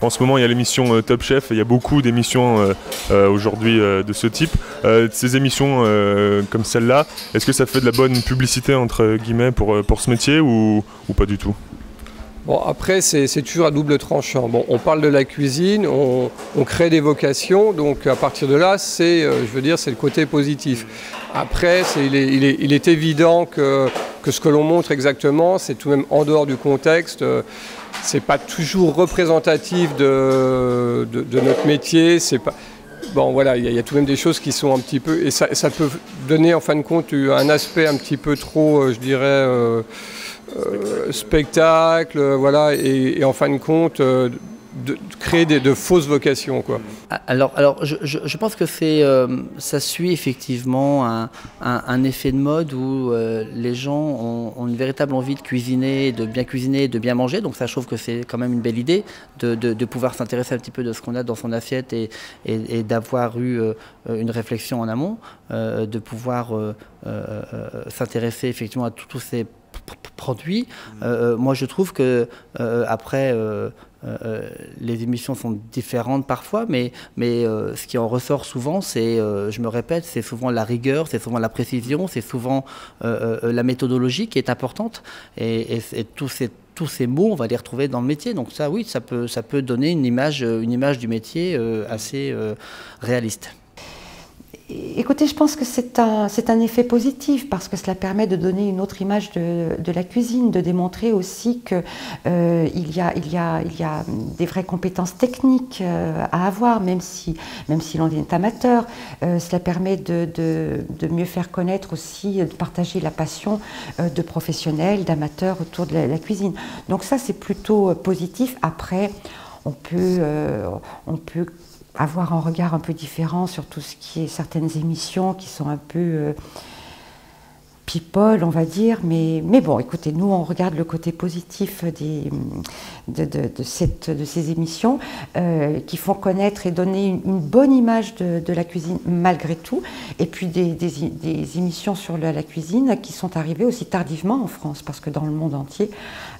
En ce moment, il y a l'émission Top Chef, et il y a beaucoup d'émissions aujourd'hui de ce type. Ces émissions comme celle-là, est-ce que ça fait de la bonne publicité entre guillemets pour ce métier ou pas du tout? Bon, après, c'est toujours à double tranchant. Bon, on parle de la cuisine, on crée des vocations, donc à partir de là, c'est le côté positif. Après, il est évident que ce que l'on montre exactement, c'est tout de même en dehors du contexte. C'est pas toujours représentatif de notre métier. C'est pas... Bon, voilà, il y a tout de même des choses qui sont un petit peu... Et ça peut donner, en fin de compte, un aspect un petit peu trop, je dirais... spectacle, voilà, et en fin de compte, de créer de fausses vocations, quoi. Alors je pense que ça suit effectivement un effet de mode où les gens ont une véritable envie de cuisiner, de bien cuisiner, de bien manger. Donc ça, je trouve que c'est quand même une belle idée de pouvoir s'intéresser un petit peu de ce qu'on a dans son assiette et d'avoir eu une réflexion en amont, de pouvoir s'intéresser effectivement à tous ces produits. Moi, je trouve que après, les émissions sont différentes parfois, mais ce qui en ressort souvent, c'est, je me répète, c'est souvent la rigueur, c'est souvent la précision, c'est souvent la méthodologie qui est importante, et tous ces mots, on va les retrouver dans le métier. Donc ça, oui, ça peut donner une image du métier assez réaliste. Écoutez, je pense que c'est un effet positif parce que cela permet de donner une autre image de la cuisine, de démontrer aussi qu'il y a des vraies compétences techniques à avoir, même si l'on est amateur. Cela permet de mieux faire connaître aussi, de partager la passion de professionnels, d'amateurs autour de la cuisine. Donc ça, c'est plutôt positif. Après, on peut avoir un regard un peu différent sur tout ce qui est certaines émissions qui sont un peu people, on va dire, mais bon, écoutez, nous on regarde le côté positif de ces émissions qui font connaître et donner une bonne image de la cuisine malgré tout, et puis des émissions sur la cuisine qui sont arrivées aussi tardivement en France, parce que dans le monde entier,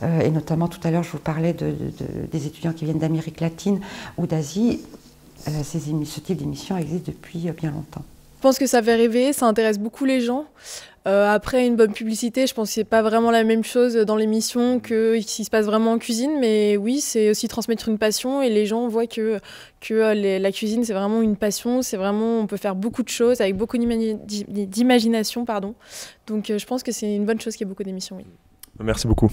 et notamment tout à l'heure je vous parlais des étudiants qui viennent d'Amérique latine ou d'Asie, ce type d'émission existe depuis bien longtemps. Je pense que ça fait rêver, ça intéresse beaucoup les gens. Après, une bonne publicité, je pense que c'est pas vraiment la même chose dans l'émission que ce qui se passe vraiment en cuisine, mais oui, c'est aussi transmettre une passion, et les gens voient que la cuisine, c'est vraiment une passion, c'est vraiment, on peut faire beaucoup de choses avec beaucoup d'imagination, pardon. Donc je pense que c'est une bonne chose qu'il y ait beaucoup d'émissions, oui. Merci beaucoup.